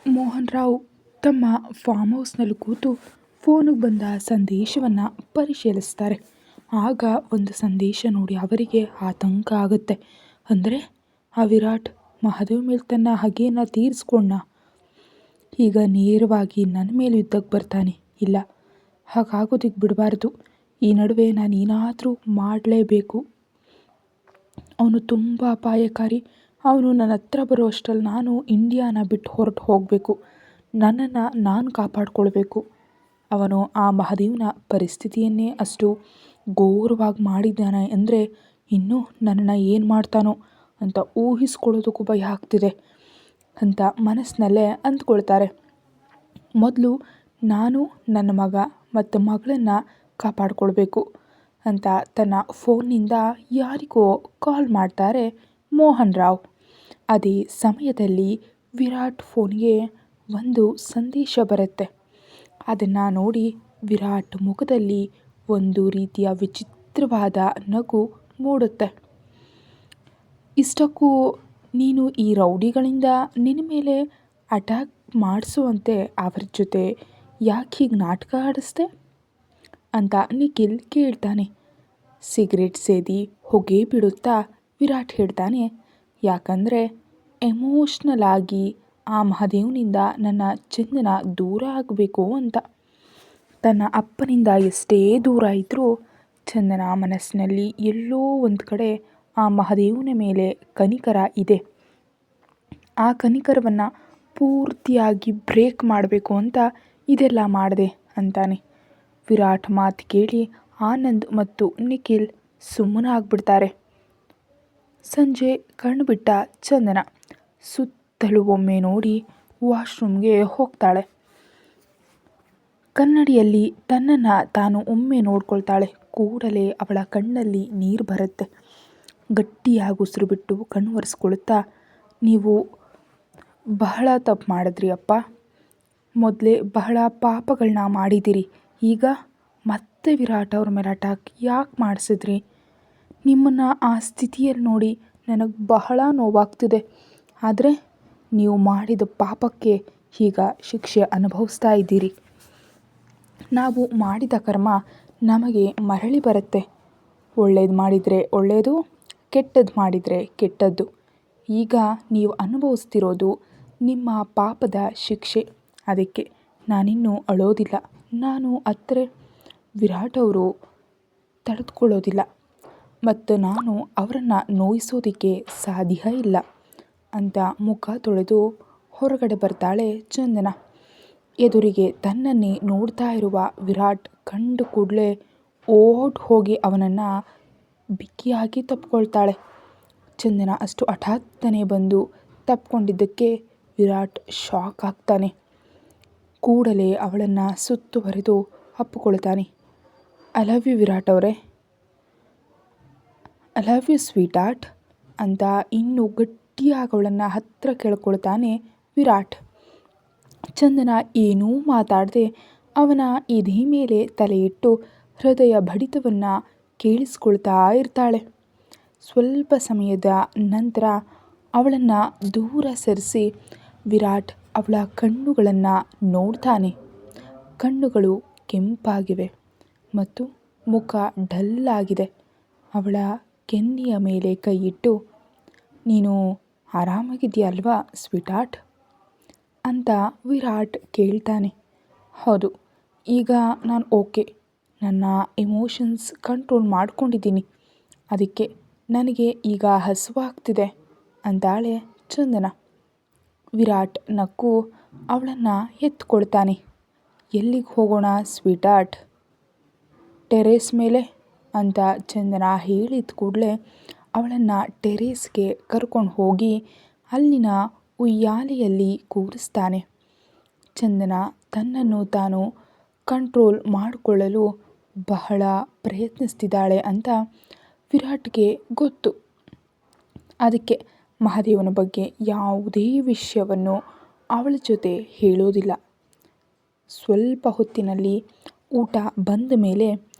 ಮೋಹನ್ ರಾವ್ ತಮ್ಮ ಫಾರ್ಮ್ ಹೌಸ್ನಲ್ಲಿ ಕೂತು ಫೋನಿಗೆ ಬಂದ ಸಂದೇಶವನ್ನು ಪರಿಶೀಲಿಸ್ತಾರೆ. ಆಗ ಒಂದು ಸಂದೇಶ ನೋಡಿ ಅವರಿಗೆ ಆತಂಕ ಆಗುತ್ತೆ. ಅಂದರೆ ಆ ವಿರಾಟ್ ಮಹಾದೇವ್ ಮೇಲೆ ತನ್ನ ಹಗೆಯನ್ನು ತೀರಿಸ್ಕೊಂಡ. ಈಗ ನೇರವಾಗಿ ನನ್ನ ಮೇಲೆ ಯುದ್ಧಕ್ಕೆ ಬರ್ತಾನೆ. ಇಲ್ಲ, ಹಾಗಾಗೋದಕ್ಕೆ ಬಿಡಬಾರ್ದು. ಈ ನಡುವೆ ನಾನು ಏನಾದರೂ ಮಾಡಲೇಬೇಕು. ಅವನು ತುಂಬ ಅಪಾಯಕಾರಿ. ಅವನು ನನ್ನ ಹತ್ರ ಬರೋ ಅಷ್ಟರಲ್ಲಿ ನಾನು ಇಂಡಿಯಾನ ಬಿಟ್ಟು ಹೊರಟು ಹೋಗಬೇಕು. ನನ್ನನ್ನು ನಾನು ಕಾಪಾಡಿಕೊಳ್ಬೇಕು. ಅವನು ಆ ಮಹಾದೇವನ ಪರಿಸ್ಥಿತಿಯನ್ನೇ ಅಷ್ಟು ಘೋರವಾಗಿ ಮಾಡಿದ್ದಾನೆ ಅಂದರೆ ಇನ್ನೂ ನನ್ನನ್ನು ಏನು ಮಾಡ್ತಾನೋ ಅಂತ ಊಹಿಸ್ಕೊಳ್ಳೋದಕ್ಕೂ ಭಯ ಆಗ್ತಿದೆ ಅಂತ ಮನಸ್ಸಿನಲ್ಲೇ ಅಂದ್ಕೊಳ್ತಾರೆ. ಮೊದಲು ನಾನು ನನ್ನ ಮಗ ಮತ್ತು ಮಗಳನ್ನು ಕಾಪಾಡಿಕೊಳ್ಬೇಕು ಅಂತ ತನ್ನ ಫೋನ್ನಿಂದ ಯಾರಿಗೋ ಕಾಲ್ ಮಾಡ್ತಾರೆ ಮೋಹನ್ ರಾವ್. ಅದೇ ಸಮಯದಲ್ಲಿ ವಿರಾಟ್ ಫೋನ್ಗೆ ಒಂದು ಸಂದೇಶ ಬರುತ್ತೆ. ಅದನ್ನು ನೋಡಿ ವಿರಾಟ್ ಮುಖದಲ್ಲಿ ಒಂದು ರೀತಿಯ ವಿಚಿತ್ರವಾದ ನಗು ಮೂಡುತ್ತೆ. ಇಷ್ಟಕ್ಕೂ ನೀನು ಈ ರೌಡಿಗಳಿಂದ ನಿನ್ನ ಮೇಲೆ ಅಟ್ಯಾಕ್ ಮಾಡಿಸುವಂತೆ ಅವ್ರ ಜೊತೆ ಯಾಕೆ ಹೀಗೆ ನಾಟಕ ಆಡಿಸ್ದೆ ಅಂತ ನಿಖಿಲ್ ಕೇಳ್ತಾನೆ. ಸಿಗರೇಟ್ ಸೇದಿ ಹೊಗೆ ಬಿಡುತ್ತಾ ವಿರಾಟ್ ಹೇಳ್ತಾನೆ, ಯಾಕಂದರೆ ಎಮೋಷ್ನಲ್ ಆಗಿ ಆ ಮಹಾದೇವನಿಂದ ನನ್ನ ಚಂದನ ದೂರ ಆಗಬೇಕು ಅಂತ. ತನ್ನ ಅಪ್ಪನಿಂದ ಎಷ್ಟೇ ದೂರ ಇದ್ದರೂ ಚಂದನ ಮನಸ್ಸಿನಲ್ಲಿ ಎಲ್ಲೋ ಒಂದು ಕಡೆ ಆ ಮಹಾದೇವನ ಮೇಲೆ ಕನಿಕರ ಇದೆ. ಆ ಕನಿಕರವನ್ನು ಪೂರ್ತಿಯಾಗಿ ಬ್ರೇಕ್ ಮಾಡಬೇಕು ಅಂತ ಇದೆಲ್ಲ ಮಾಡಿದೆ ಅಂತಾನೆ. ವಿರಾಟ್ ಮಾತು ಕೇಳಿ ಆನಂದ್ ಮತ್ತು ನಿಖಿಲ್ ಸುಮ್ಮನಾಗ್ಬಿಡ್ತಾರೆ. ಸಂಜೆ ಕಣ್ಬಿಟ್ಟ ಚಂದನ ಸುತ್ತಲೂ ಒಮ್ಮೆ ನೋಡಿ ವಾಶ್ರೂಮ್ಗೆ ಹೋಗ್ತಾಳೆ. ಕನ್ನಡಿಯಲ್ಲಿ ತನ್ನನ್ನು ತಾನು ಒಮ್ಮೆ ನೋಡ್ಕೊಳ್ತಾಳೆ. ಕೂಡಲೇ ಅವಳ ಕಣ್ಣಲ್ಲಿ ನೀರು ಬರುತ್ತೆ. ಗಟ್ಟಿಯಾಗಿ ಉಸಿರು ಬಿಟ್ಟು ಕಣ್ಣು ಒರೆಸ್ಕೊಳ್ತಾ, ನೀವು ಬಹಳ ತಪ್ಪು ಮಾಡಿದ್ರಿ ಅಪ್ಪ. ಮೊದಲೇ ಬಹಳ ಪಾಪಗಳನ್ನ ಮಾಡಿದ್ದೀರಿ. ಈಗ ಮತ್ತೆ ವಿರಾಟ್ ಅವ್ರ ಮೇಲೆ ಅಟ್ಯಾಕ್ ಯಾಕೆ ಮಾಡಿಸಿದ್ರಿ? ನಿಮ್ಮನ್ನು ಆ ಸ್ಥಿತಿಯಲ್ಲಿ ನೋಡಿ ನನಗೆ ಬಹಳ ನೋವಾಗ್ತಿದೆ. ಆದರೆ ನೀವು ಮಾಡಿದ ಪಾಪಕ್ಕೆ ಈಗ ಶಿಕ್ಷೆ ಅನುಭವಿಸ್ತಾ ಇದ್ದೀರಿ. ನಾವು ಮಾಡಿದ ಕರ್ಮ ನಮಗೆ ಮರಳಿ ಬರುತ್ತೆ. ಒಳ್ಳೇದು ಮಾಡಿದರೆ ಒಳ್ಳೆಯದು, ಕೆಟ್ಟದ್ದು ಮಾಡಿದರೆ ಕೆಟ್ಟದ್ದು. ಈಗ ನೀವು ಅನುಭವಿಸ್ತಿರೋದು ನಿಮ್ಮ ಪಾಪದ ಶಿಕ್ಷೆ. ಅದಕ್ಕೆ ನಾನಿನ್ನೂ ಅಳೋದಿಲ್ಲ. ನಾನು ಅತ್ತರೆ ವಿರಾಟ್ ಅವರು ತಡೆದುಕೊಳ್ಳೋದಿಲ್ಲ ಮತ್ತು ನಾನು ಅವರನ್ನು ನೋಯಿಸೋದಕ್ಕೆ ಸಾಧ್ಯ ಇಲ್ಲ ಅಂತ ಮುಖ ತೊಳೆದು ಹೊರಗಡೆ ಬರ್ತಾಳೆ ಚಂದನ. ಎದುರಿಗೆ ತನ್ನನ್ನೇ ನೋಡ್ತಾ ಇರುವ ವಿರಾಟ್ ಕಂಡು ಕೂಡಲೇ ಓಡ್ ಹೋಗಿ ಅವನನ್ನು ಬಿಗಿಯಾಗಿ ತಪ್ಪಿಕೊಳ್ತಾಳೆ. ಚಂದನ ಅಷ್ಟು ಹಠಾತ್ತನೆ ಬಂದು ತಪ್ಪಿಕೊಂಡಿದ್ದಕ್ಕೆ ವಿರಾಟ್ ಶಾಕ್ ಆಗ್ತಾನೆ. ಕೂಡಲೇ ಅವಳನ್ನು ಸುತ್ತುವರೆದು ಅಪ್ಪಿಕೊಳ್ತಾನೆ. ಐ ಲವ್ ಯು ವಿರಾಟ್ ಅವರೇ, I love you sweetheart ಅಂತ ಇನ್ನೂ ಗಟ್ಟಿಯಾಗಿ ಅವಳನ್ನು ಹತ್ತಿರ ಕೇಳ್ಕೊಳ್ತಾನೆ ವಿರಾಟ್. ಚಂದನ ಏನೂ ಮಾತಾಡದೆ ಅವನ ಎದೆ ಮೇಲೆ ತಲೆ ಇಟ್ಟು ಹೃದಯ ಬಡಿತವನ್ನು ಕೇಳಿಸ್ಕೊಳ್ತಾ ಇರ್ತಾಳೆ. ಸ್ವಲ್ಪ ಸಮಯದ ನಂತರ ಅವಳನ್ನು ದೂರ ಸರಿಸಿ ವಿರಾಟ್ ಅವಳ ಕಣ್ಣುಗಳನ್ನು ನೋಡ್ತಾನೆ. ಕಣ್ಣುಗಳು ಕೆಂಪಾಗಿವೆ ಮತ್ತು ಮುಖ ಡಲ್ಲಾಗಿದೆ. ಅವಳ ಕೆನ್ನೆಯ ಮೇಲೆ ಕೈ ಇಟ್ಟು, ನೀನು ಆರಾಮಾಗಿದೆಯಾ ಅಲ್ವಾ ಸ್ವೀಟ್ ಆರ್ಟ್ ಅಂತ ವಿರಾಟ್ ಕೇಳ್ತಾನೆ. ಹೌದು, ಈಗ ನಾನು ಓಕೆ. ನನ್ನ ಎಮೋಷನ್ಸ್ ಕಂಟ್ರೋಲ್ ಮಾಡ್ಕೊಂಡಿದ್ದೀನಿ. ಅದಕ್ಕೆ ನನಗೆ ಈಗ ಹಸುವಾಗ್ತಿದೆ ಅಂತಾಳೆ ಚಂದನ. ವಿರಾಟ್ ನಕ್ಕು ಅವಳನ್ನು ಎತ್ಕೊಳ್ತಾನೆ. ಎಲ್ಲಿಗೆ ಹೋಗೋಣ ಸ್ವೀಟ್ ಆರ್ಟ್? ಟೆರೇಸ್ ಮೇಲೆ ಅಂತ ಚಂದನ ಹೇಳಿದ ಕೂಡಲೇ ಅವಳನ್ನು ಟೆರೇಸ್ಗೆ ಕರ್ಕೊಂಡು ಹೋಗಿ ಅಲ್ಲಿನ ಉಯ್ಯಾಲೆಯಲ್ಲಿ ಕೂರಿಸ್ತಾನೆ. ಚಂದನ ತನ್ನನ್ನು ತಾನು ಕಂಟ್ರೋಲ್ ಮಾಡಿಕೊಳ್ಳಲು ಬಹಳ ಪ್ರಯತ್ನಿಸ್ತಿದ್ದಾಳೆ ಅಂತ ವಿರಾಟ್ಗೆ ಗೊತ್ತು. ಅದಕ್ಕೆ ಮಹಾದೇವನ ಬಗ್ಗೆ ಯಾವುದೇ ವಿಷಯವನ್ನು ಅವಳ ಜೊತೆ ಹೇಳೋದಿಲ್ಲ. ಸ್ವಲ್ಪ ಹೊತ್ತಿನಲ್ಲಿ ಊಟ ಬಂದ ಮೇಲೆ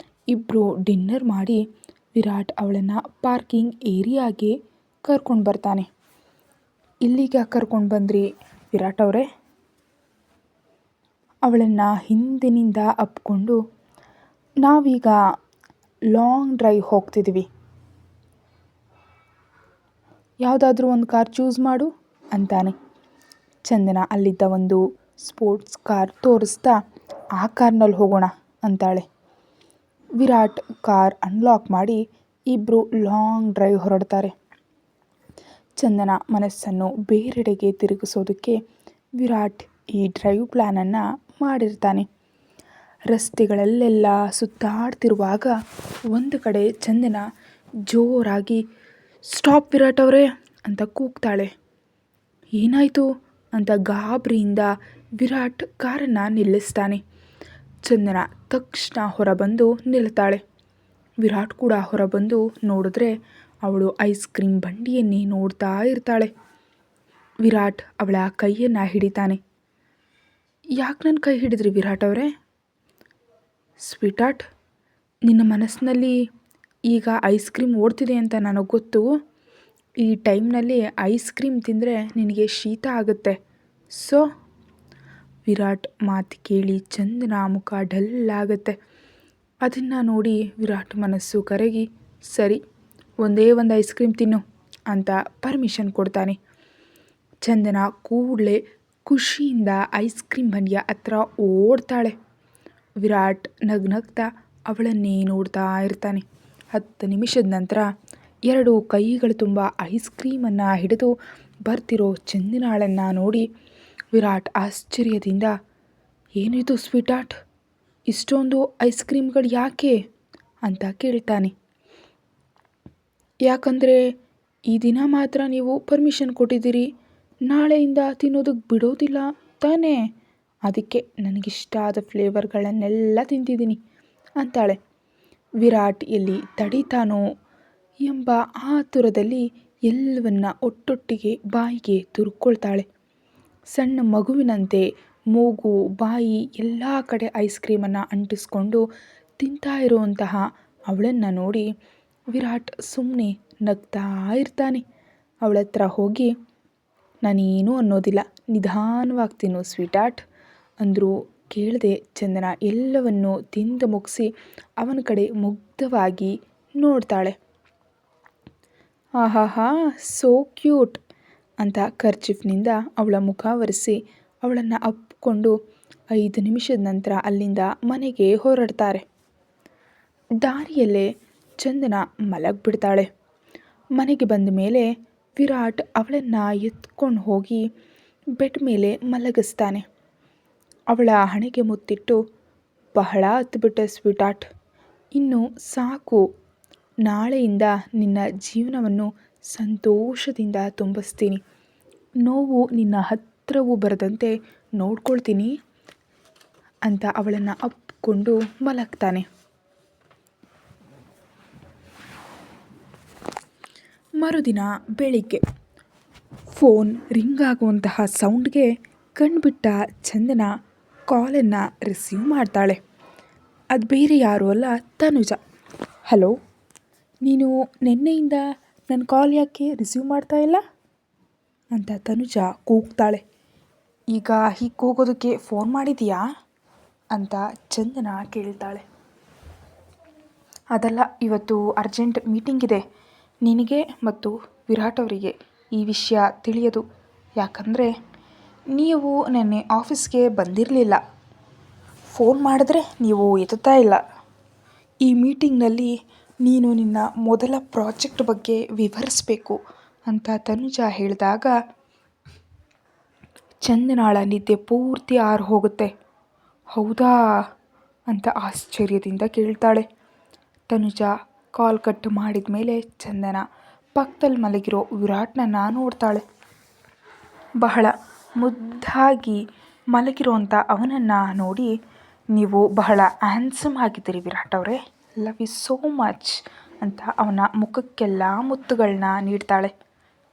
ಇಬ್ಬರು ಡಿನ್ನರ್ ಮಾಡಿ ವಿರಾಟ್ ಅವಳನ್ನು ಪಾರ್ಕಿಂಗ್ ಏರಿಯಾಗೆ ಕರ್ಕೊಂಡು ಬರ್ತಾನೆ. ಇಲ್ಲಿಗೆ ಕರ್ಕೊಂಡು ಬಂದ್ರಿ ವಿರಾಟ್ ಅವರೇ ಅವಳನ್ನು ಹಿಂದಿನಿಂದ ಅಪ್ಕೊಂಡು, ನಾವೀಗ ಲಾಂಗ್ ಡ್ರೈವ್ ಹೋಗ್ತಿದ್ದೀವಿ, ಯಾವುದಾದ್ರೂ ಒಂದು ಕಾರ್ ಚೂಸ್ ಮಾಡು ಅಂತಾನೆ. ಚಂದನ ಅಲ್ಲಿದ್ದ ಒಂದು ಸ್ಪೋರ್ಟ್ಸ್ ಕಾರ್ ತೋರಿಸ್ತಾ, ಆ ಕಾರ್ನಲ್ಲಿ ಹೋಗೋಣ ಅಂತಾಳೆ. ವಿರಾಟ್ ಕಾರ್ ಅನ್ಲಾಕ್ ಮಾಡಿ ಇಬ್ಬರು ಲಾಂಗ್ ಡ್ರೈವ್ ಹೊರಡ್ತಾರೆ. ಚಂದನ ಮನಸ್ಸನ್ನು ಬೇರೆಡೆಗೆ ತಿರುಗಿಸೋದಕ್ಕೆ ವಿರಾಟ್ ಈ ಡ್ರೈವ್ ಪ್ಲ್ಯಾನನ್ನು ಮಾಡಿರ್ತಾನೆ. ರಸ್ತೆಗಳಲ್ಲೆಲ್ಲ ಸುತ್ತಾಡ್ತಿರುವಾಗ ಒಂದು ಕಡೆ ಚಂದನ ಜೋರಾಗಿ, ಸ್ಟಾಪ್ ವಿರಾಟ್ ಅವರೇ ಅಂತ ಕೂಗ್ತಾಳೆ. ಏನಾಯಿತು ಅಂತ ಗಾಬರಿಯಿಂದ ವಿರಾಟ್ ಕಾರನ್ನು ನಿಲ್ಲಿಸ್ತಾನೆ. ಚಂದನ ತಕ್ಷಣ ಹೊರಬಂದು ನಿಲ್ತಾಳೆ. ವಿರಾಟ್ ಕೂಡ ಹೊರಬಂದು ನೋಡಿದ್ರೆ ಅವಳು ಐಸ್ ಕ್ರೀಮ್ ಬಂಡಿಯನ್ನೇ ನೋಡ್ತಾ ಇರ್ತಾಳೆ. ವಿರಾಟ್ ಅವಳ ಕೈಯನ್ನು ಹಿಡಿತಾನೆ. ಯಾಕೆ ನನ್ನ ಕೈ ಹಿಡಿದ್ರಿ ವಿರಾಟ್ ಅವರೇ? ಸ್ವೀಟಾರ್ಟ್, ನಿನ್ನ ಮನಸ್ಸಿನಲ್ಲಿ ಈಗ ಐಸ್ ಕ್ರೀಮ್ ಓಡ್ತಿದೆ ಅಂತ ನನಗೆ ಗೊತ್ತು. ಈ ಟೈಮ್ನಲ್ಲಿ ಐಸ್ ಕ್ರೀಮ್ ತಿಂದರೆ ನಿನಗೆ ಶೀತ ಆಗುತ್ತೆ. ಸೊ ವಿರಾಟ್ ಮಾತು ಕೇಳಿ ಚಂದನ ಮುಖ ಡಲ್ ಆಗುತ್ತೆ. ಅದನ್ನು ನೋಡಿ ವಿರಾಟ್ ಮನಸ್ಸು ಕರಗಿ, ಸರಿ, ಒಂದೇ ಒಂದು ಐಸ್ ಕ್ರೀಮ್ ತಿನ್ನು ಅಂತ ಪರ್ಮಿಷನ್ ಕೊಡ್ತಾನೆ. ಚಂದನ ಕೂಡಲೇ ಖುಷಿಯಿಂದ ಐಸ್ ಕ್ರೀಮ್ ಬಂಡಿಯ ಹತ್ರ ಓಡ್ತಾಳೆ. ವಿರಾಟ್ ನಗ್ನಗ್ತಾ ಅವಳನ್ನೇ ನೋಡ್ತಾ ಇರ್ತಾನೆ. 10 ನಿಮಿಷದ ನಂತರ 2 ಕೈಗಳು ತುಂಬ ಐಸ್ ಕ್ರೀಮನ್ನು ಹಿಡಿದು ಬರ್ತಿರೋ ಚಂದನಾಳನ್ನು ನೋಡಿ ವಿರಾಟ್ ಆಶ್ಚರ್ಯದಿಂದ, ಏನಿದು ಸ್ವೀಟಾರ್ಟ್, ಇಷ್ಟೊಂದು ಐಸ್ ಕ್ರೀಮ್ಗಳು ಯಾಕೆ ಅಂತ ಕೇಳ್ತಾನೆ. ಯಾಕಂದರೆ ಈ ದಿನ ಮಾತ್ರ ನೀವು ಪರ್ಮಿಷನ್ ಕೊಟ್ಟಿದ್ದೀರಿ, ನಾಳೆಯಿಂದ ತಿನ್ನೋದಕ್ಕೆ ಬಿಡೋದಿಲ್ಲ ತಾನೇ, ಅದಕ್ಕೆ ನನಗಿಷ್ಟಾದ ಫ್ಲೇವರ್ಗಳನ್ನೆಲ್ಲ ತಿಂತಿದ್ದೀನಿ ಅಂತಾಳೆ. ವಿರಾಟ್ ಎಲ್ಲಿ ತಡೀತಾನೋ ಎಂಬ ಆತುರದಲ್ಲಿ ಎಲ್ಲವನ್ನ ಒಟ್ಟೊಟ್ಟಿಗೆ ಬಾಯಿಗೆ ತುರ್ಕೊಳ್ತಾಳೆ. ಸಣ್ಣ ಮಗುವಿನಂತೆ ಮೂಗು ಬಾಯಿ ಎಲ್ಲ ಕಡೆ ಐಸ್ ಕ್ರೀಮನ್ನು ಅಂಟಿಸ್ಕೊಂಡು ತಿಂತಾ ಇರುವಂತಹ ಅವಳನ್ನು ನೋಡಿ ವಿರಾಟ್ ಸುಮ್ಮನೆ ನಗ್ತಾ ಇರ್ತಾನೆ. ಅವಳ ಹತ್ರ ಹೋಗಿ, ನಾನೇನೂ ಅನ್ನೋದಿಲ್ಲ, ನಿಧಾನವಾಗಿ ತಿನ್ನು ಸ್ವೀಟಾರ್ಟ್ ಅಂದರೂ ಕೇಳದೆ ಚಂದನ ಎಲ್ಲವನ್ನೂ ತಿಂದು ಮುಗಿಸಿ ಅವನ ಕಡೆ ಮುಗ್ಧವಾಗಿ ನೋಡ್ತಾಳೆ. ಆಹಾಹಾ, ಸೋ ಕ್ಯೂಟ್ ಅಂತ ಕರ್ಚಿಫ್ನಿಂದ ಅವಳ ಮುಖ ಒರೆಸಿ ಅವಳನ್ನು ಅಪ್ಪಿಕೊಂಡು 5 ನಿಮಿಷದ ನಂತರ ಅಲ್ಲಿಂದ ಮನೆಗೆ ಹೊರಡ್ತಾರೆ. ದಾರಿಯಲ್ಲೇ ಚಂದನ ಮಲಗಿಬಿಡ್ತಾಳೆ. ಮನೆಗೆ ಬಂದ ಮೇಲೆ ವಿರಾಟ್ ಅವಳನ್ನು ಎತ್ಕೊಂಡು ಹೋಗಿ ಬೆಡ್ ಮೇಲೆ ಮಲಗಿಸ್ತಾನೆ. ಅವಳ ಹಣೆಗೆ ಮುತ್ತಿಟ್ಟು, ಬಹಳ ಹತ್ಬಿಟ್ಟೆ ಸ್ವೀಟಾರ್ಟ್, ಇನ್ನು ಸಾಕು, ನಾಳೆಯಿಂದ ನಿನ್ನ ಜೀವನವನ್ನು ಸಂತೋಷದಿಂದ ತುಂಬಿಸ್ತೀನಿ, ನೋವು ನಿನ್ನ ಹತ್ತಿರವೂ ಬರದಂತೆ ನೋಡ್ಕೊಳ್ತೀನಿ ಅಂತ ಅವಳನ್ನು ಅಪ್ಪಿಕೊಂಡು ಮಲಗ್ತಾನೆ. ಮರುದಿನ ಬೆಳಿಗ್ಗೆ ಫೋನ್ ರಿಂಗ್ ಆಗುವಂತಹ ಸೌಂಡ್ಗೆ ಕಣ್ಬಿಟ್ಟ ಚಂದನ ಕಾಲನ್ನು ರಿಸೀವ್ ಮಾಡ್ತಾಳೆ. ಅದು ಬೇರೆ ಯಾರೂ ಅಲ್ಲ, ತನುಜ. ಹಲೋ, ನೀನು ನಿನ್ನೆಯಿಂದ ನನ್ನ ಕಾಲ್ ಯಾಕೆ ರಿಸೀವ್ ಮಾಡ್ತಾ ಇಲ್ಲ ಅಂತ ತನುಜ ಕೂಗ್ತಾಳೆ. ಈಗ ಹೀಗೆ ಕೂಗೋದಕ್ಕೆ ಫೋನ್ ಮಾಡಿದೀಯಾ ಅಂತ ಚಂದನ ಕೇಳ್ತಾಳೆ. ಅದಲ್ಲ, ಇವತ್ತು ಅರ್ಜೆಂಟ್ ಮೀಟಿಂಗ್ ಇದೆ, ನಿನಗೆ ಮತ್ತು ವಿರಾಟ್ ಅವರಿಗೆ ಈ ವಿಷಯ ತಿಳಿಯೋದು. ಯಾಕಂದರೆ ನೀವು ನೆನ್ನೆ ಆಫೀಸ್ಗೆ ಬಂದಿರಲಿಲ್ಲ, ಫೋನ್ ಮಾಡಿದ್ರೆ ನೀವು ಎತ್ತುತ್ತಾ ಇಲ್ಲ. ಈ ಮೀಟಿಂಗ್ನಲ್ಲಿ ನೀನು ನಿನ್ನ ಮೊದಲ ಪ್ರಾಜೆಕ್ಟ್ ಬಗ್ಗೆ ವಿವರಿಸಬೇಕು ಅಂತ ತನುಜ ಹೇಳಿದಾಗ ಚಂದನಾಳ ನಿದ್ದೆ ಪೂರ್ತಿ ಆರು ಹೋಗುತ್ತೆ. ಹೌದಾ ಅಂತ ಆಶ್ಚರ್ಯದಿಂದ ಕೇಳ್ತಾಳೆ. ತನುಜ ಕಾಲ್ ಕಟ್ ಮಾಡಿದ ಮೇಲೆ ಚಂದನ ಪಕ್ಕದಲ್ಲಿ ಮಲಗಿರೋ ವಿರಾಟ್ನನ್ನು ನೋಡ್ತಾಳೆ. ಬಹಳ ಮುದ್ದಾಗಿ ಮಲಗಿರೋಂಥ ಅವನನ್ನು ನೋಡಿ, ನೀವು ಬಹಳ ಹ್ಯಾಂಡ್ಸಮ್ ಆಗಿದ್ದೀರಿ ವಿರಾಟ್ ಅವರೇ, ಲವ್ ಯು ಸೋ ಮಚ್ ಅಂತ ಅವನ ಮುಖಕ್ಕೆಲ್ಲ ಮುತ್ತುಗಳನ್ನ ನೀಡ್ತಾಳೆ.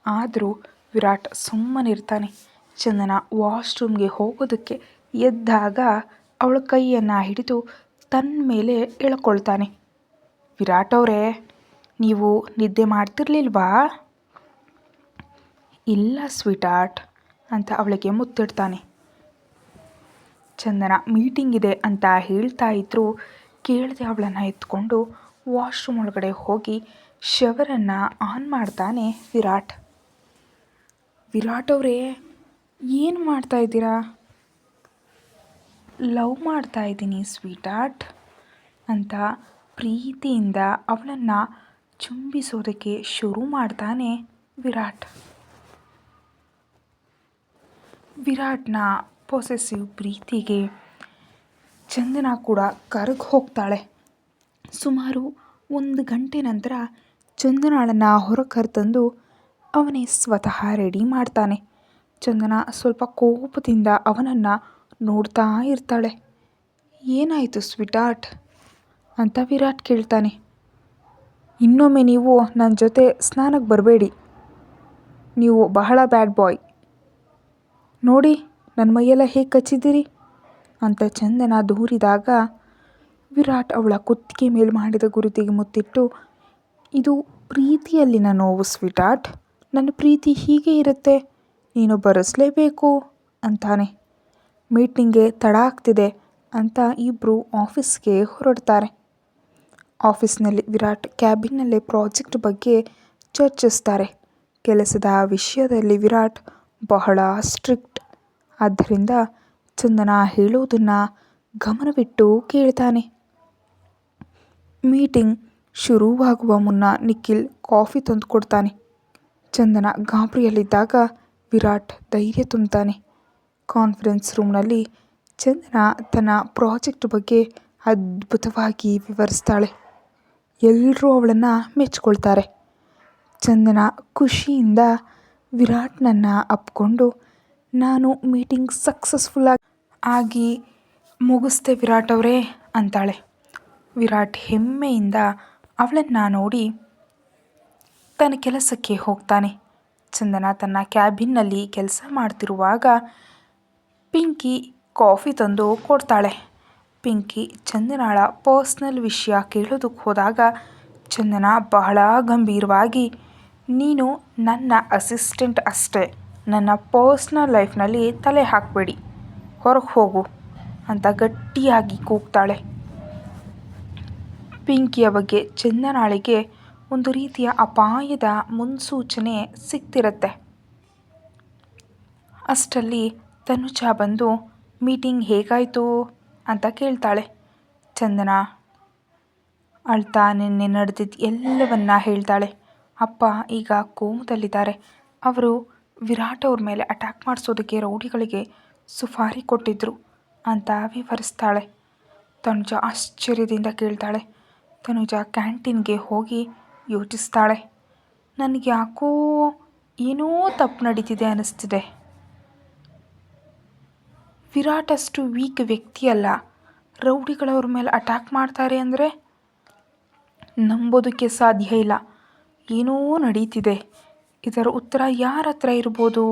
ಆದರೂ ವಿರಾಟ್ ಸುಮ್ಮನಿರ್ತಾನೆ. ಚಂದನ ವಾಶ್ರೂಮ್ಗೆ ಹೋಗೋದಕ್ಕೆ ಎದ್ದಾಗ ಅವಳ ಕೈಯನ್ನು ಹಿಡಿದು ತನ್ನ ಮೇಲೆ ಎಳ್ಕೊಳ್ತಾನೆ. ವಿರಾಟ್ ಅವರೇ, ನೀವು ನಿದ್ದೆ ಮಾಡ್ತಿರ್ಲಿಲ್ವಾ? ಇಲ್ಲ ಸ್ವೀಟಾರ್ಟ್ ಅಂತ ಅವಳಿಗೆ ಮುತ್ತಿಡ್ತಾನೆ. ಚಂದನ ಮೀಟಿಂಗ್ ಇದೆ ಅಂತ ಹೇಳ್ತಾ ಇದ್ರು ಕೇಳದೆ ಅವಳನ್ನು ಎತ್ಕೊಂಡು ವಾಶ್ರೂಮ್ ಒಳಗಡೆ ಹೋಗಿ ಶವರನ್ನು ಆನ್ ಮಾಡ್ತಾನೆ ವಿರಾಟ್. ವಿರಾಟ್ ಅವರೇ, ಏನು ಮಾಡ್ತಾ ಇದ್ದೀರಾ? ಲವ್ ಮಾಡ್ತಾ ಇದ್ದೀನಿ ಸ್ವೀಟಾರ್ಟ್ ಅಂತ ಪ್ರೀತಿಯಿಂದ ಅವಳನ್ನು ಚುಂಬಿಸೋದಕ್ಕೆ ಶುರು ಮಾಡ್ತಾನೆ ವಿರಾಟ್. ವಿರಾಟ್ನ ಪೊಸೆಸಿವ್ ಪ್ರೀತಿಗೆ ಚಂದನ ಕೂಡ ಕರಗಿ ಹೋಗ್ತಾಳೆ. ಸುಮಾರು 1 ಗಂಟೆ ನಂತರ ಚಂದನಾಳನ್ನು ಹೊರ ಕರೆತಂದು ಅವನೇ ಸ್ವತಃ ರೆಡಿ ಮಾಡ್ತಾನೆ. ಚಂದನ ಸ್ವಲ್ಪ ಕೋಪದಿಂದ ಅವನನ್ನು ನೋಡ್ತಾ ಇರ್ತಾಳೆ. ಏನಾಯಿತು ಸ್ವೀಟಾರ್ಟ್ ಅಂತ ವಿರಾಟ್ ಕೇಳ್ತಾನೆ. ಇನ್ನೊಮ್ಮೆ ನೀವು ನನ್ನ ಜೊತೆ ಸ್ನಾನಕ್ಕೆ ಬರಬೇಡಿ, ನೀವು ಬಹಳ ಬ್ಯಾಡ್ ಬಾಯ್. ನೋಡಿ ನನ್ನ ಮೈಯೆಲ್ಲ ಹೇಗೆ ಕಚ್ಚಿದ್ದೀರಿ ಅಂತ ಚಂದನ ದೂರಿದಾಗ ವಿರಾಟ್ ಅವಳ ಕುತ್ತಿಗೆ ಮೇಲೆ ಮಾಡಿದ ಗುರುತಿಗೆ ಮುತ್ತಿಟ್ಟು, ಇದು ಪ್ರೀತಿಯಲ್ಲಿನ ನೋವು ಸ್ವೀಟಾರ್ಟ್, ನನ್ನ ಪ್ರೀತಿ ಹೀಗೆ ಇರುತ್ತೆ, ನೀನು ಬರೆಸಲೇಬೇಕು ಅಂತಾನೆ. ಮೀಟಿಂಗ್ಗೆ ತಡ ಆಗ್ತಿದೆ ಅಂತ ಇಬ್ಬರು ಆಫೀಸ್ಗೆ ಹೊರಡ್ತಾರೆ. ಆಫೀಸ್ನಲ್ಲಿ ವಿರಾಟ್ ಕ್ಯಾಬಿನ್ನಲ್ಲೇ ಪ್ರಾಜೆಕ್ಟ್ ಬಗ್ಗೆ ಚರ್ಚಿಸ್ತಾರೆ. ಕೆಲಸದ ವಿಷಯದಲ್ಲಿ ವಿರಾಟ್ ಬಹಳ ಸ್ಟ್ರಿಕ್ಟ್. ಆದ್ದರಿಂದ ಚಂದನ ಹೇಳೋದನ್ನು ಗಮನವಿಟ್ಟು ಕೇಳ್ತಾನೆ. ಮೀಟಿಂಗ್ ಶುರುವಾಗುವ ಮುನ್ನ ನಿಖಿಲ್ ಕಾಫಿ ತಂದು ಕೊಡ್ತಾನೆ. ಚಂದನ ಗಾಬರಿಯಲ್ಲಿದ್ದಾಗ ವಿರಾಟ್ ಧೈರ್ಯ ತುಂಬ್ತಾನೆ. ಕಾನ್ಫರೆನ್ಸ್ ರೂಮ್ನಲ್ಲಿ ಚಂದನ ತನ್ನ ಪ್ರಾಜೆಕ್ಟ್ ಬಗ್ಗೆ ಅದ್ಭುತವಾಗಿ ವಿವರಿಸ್ತಾಳೆ. ಎಲ್ಲರೂ ಅವಳನ್ನು ಮೆಚ್ಕೊಳ್ತಾರೆ. ಚಂದನ ಖುಷಿಯಿಂದ ವಿರಾಟ್ನನ್ನು ಅಪ್ಕೊಂಡು, ನಾನು ಮೀಟಿಂಗ್ ಆಗಿ ಮುಗಿಸ್ದೆ ವಿರಾಟ್ ಅವರೇ ಅಂತಾಳೆ. ವಿರಾಟ್ ಹೆಮ್ಮೆಯಿಂದ ಅವಳನ್ನು ನೋಡಿ ತನ್ನ ಕೆಲಸಕ್ಕೆ ಹೋಗ್ತಾನೆ. ಚಂದನ ತನ್ನ ಕ್ಯಾಬಿನ್ನಲ್ಲಿ ಕೆಲಸ ಮಾಡ್ತಿರುವಾಗ ಪಿಂಕಿ ಕಾಫಿ ತಂದು ಕೊಡ್ತಾಳೆ. ಪಿಂಕಿ ಚಂದನಾಳ ಪರ್ಸ್ನಲ್ ವಿಷಯ ಕೇಳೋದಕ್ಕೆ ಹೋದಾಗ ಚಂದನ ಬಹಳ ಗಂಭೀರವಾಗಿ, ನೀನು ನನ್ನ ಅಸಿಸ್ಟೆಂಟ್ ಅಷ್ಟೇ, ನನ್ನ ಪರ್ಸ್ನಲ್ ಲೈಫ್ನಲ್ಲಿ ತಲೆ ಹಾಕಬೇಡಿ, ಹೊರಗೆ ಹೋಗು ಅಂತ ಗಟ್ಟಿಯಾಗಿ ಕೂಗ್ತಾಳೆ. ಪಿಂಕಿಯ ಬಗ್ಗೆ ಚಂದನಾಳಿಗೆ ಒಂದು ರೀತಿಯ ಅಪಾಯದ ಮುನ್ಸೂಚನೆ ಸಿಗ್ತಿರುತ್ತೆ. ಅಷ್ಟರಲ್ಲಿ ತನುಜಾ ಬಂದು ಮೀಟಿಂಗ್ ಹೇಗಾಯಿತು ಅಂತ ಕೇಳ್ತಾಳೆ. ಚಂದನ ಅಳ್ತಾ ನಿನ್ನೆ ನಡೆದಿದ್ದು ಎಲ್ಲವನ್ನ ಹೇಳ್ತಾಳೆ. ಅಪ್ಪ ಈಗ ಕೋಮದಲ್ಲಿದ್ದಾರೆ, ಅವರು ವಿರಾಟ್ ಅವ್ರ ಮೇಲೆ ಅಟ್ಯಾಕ್ ಮಾಡಿಸೋದಕ್ಕೆ ರೌಡಿಗಳಿಗೆ ಸುಪಾರಿ ಕೊಟ್ಟಿದ್ರು ಅಂತ ವಿವರಿಸ್ತಾಳೆ. ತನುಜಾ ಆಶ್ಚರ್ಯದಿಂದ ಕೇಳ್ತಾಳೆ. ತನುಜಾ ಕ್ಯಾಂಟೀನ್ಗೆ ಹೋಗಿ ಯೋಚಿಸ್ತಾಳೆ. ನನಗೆ ಯಾಕೋ ಏನೋ ತಪ್ಪು ನಡೀತಿದೆ ಅನ್ನಿಸ್ತಿದೆ. ವಿರಾಟ್ ಅಷ್ಟು ವೀಕ್ ವ್ಯಕ್ತಿಯಲ್ಲ, ರೌಡಿಗಳವ್ರ ಮೇಲೆ ಅಟ್ಯಾಕ್ ಮಾಡ್ತಾರೆ ಅಂದರೆ ನಂಬೋದಕ್ಕೆ ಸಾಧ್ಯ ಇಲ್ಲ. ಏನೋ ನಡೀತಿದೆ, ಇದರ ಉತ್ತರ ಯಾರ ಹತ್ರ ಇರ್ಬೋದು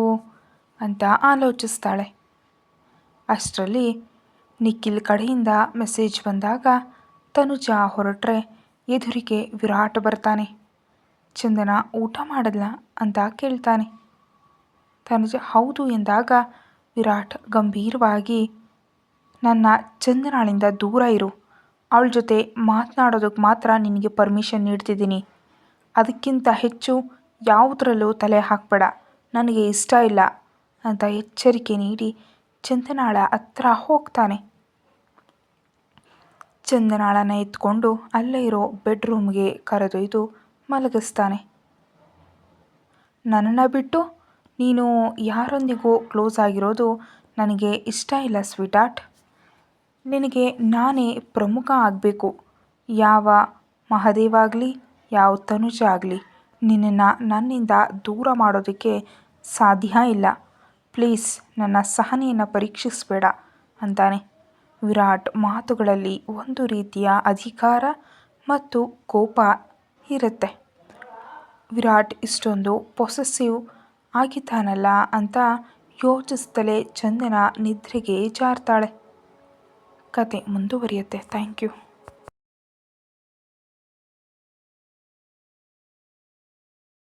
ಅಂತ ಆಲೋಚಿಸ್ತಾಳೆ. ಅಷ್ಟರಲ್ಲಿ ನಿಖಿಲ್ ಕಡೆಯಿಂದ ಮೆಸೇಜ್ ಬಂದಾಗ ತನುಜಾ ಹೊರಟ್ರೆ ಎದುರಿಗೆ ವಿರಾಟ್ ಬರ್ತಾನೆ. ಚಂದನ ಊಟ ಮಾಡಲ್ಲ ಅಂತ ಕೇಳ್ತಾನೆ. ತನುಜಾ ಹೌದು ಎಂದಾಗ ವಿರಾಟ್ ಗಂಭೀರವಾಗಿ, ನನ್ನ ಚಂದನಾಳಿಂದ ದೂರ ಇರು, ಅವಳ ಜೊತೆ ಮಾತನಾಡೋದಕ್ಕೆ ಮಾತ್ರ ನಿನಗೆ ಪರ್ಮಿಷನ್ ನೀಡ್ತಿದ್ದೀನಿ, ಅದಕ್ಕಿಂತ ಹೆಚ್ಚು ಯಾವುದರಲ್ಲೂ ತಲೆ ಹಾಕಬೇಡ, ನನಗೆ ಇಷ್ಟ ಇಲ್ಲ ಅಂತ ಎಚ್ಚರಿಕೆ ನೀಡಿ ಚಂದನಾಳ ಹತ್ರ ಹೋಗ್ತಾನೆ. ಚಂದನಾಳನ್ನು ಎತ್ಕೊಂಡು ಅಲ್ಲೇ ಇರೋ ಬೆಡ್ರೂಮ್ಗೆ ಕರೆದೊಯ್ದು ಮಲಗಿಸ್ತಾನೆ. ನನ್ನನ್ನು ಬಿಟ್ಟು ನೀನು ಯಾರೊಂದಿಗೂ ಕ್ಲೋಸ್ ಆಗಿರೋದು ನನಗೆ ಇಷ್ಟ ಇಲ್ಲ ಸ್ವೀಟಾರ್ಟ್. ನಿನಗೆ ನಾನೇ ಪ್ರಮುಖ ಆಗಬೇಕು. ಯಾವ ಮಹಾದೇವ್ ಆಗಲಿ ಯಾವ ತನುಜ ಆಗಲಿ ನಿನ್ನನ್ನು ನನ್ನಿಂದ ದೂರ ಮಾಡೋದಕ್ಕೆ ಸಾಧ್ಯ ಇಲ್ಲ. ಪ್ಲೀಸ್ ನನ್ನ ಸಹನೆಯನ್ನು ಪರೀಕ್ಷಿಸಬೇಡ ಅಂತಾನೆ. ವಿರಾಟ್ ಮಾತುಗಳಲ್ಲಿ ಒಂದು ರೀತಿಯ ಅಧಿಕಾರ ಮತ್ತು ಕೋಪ ಇರುತ್ತೆ. ವಿರಾಟ್ ಇಷ್ಟೊಂದು ಪೊಸೆಸಿವ್ ಆಗಿದ್ದಾನಲ್ಲ ಅಂತ ಯೋಚಿಸ್ತಲೇ ಚಂದನ ನಿದ್ರೆಗೆ ಜಾರ್ತಾಳೆ. ಕತೆ ಮುಂದುವರಿಯುತ್ತೆ. Thank you.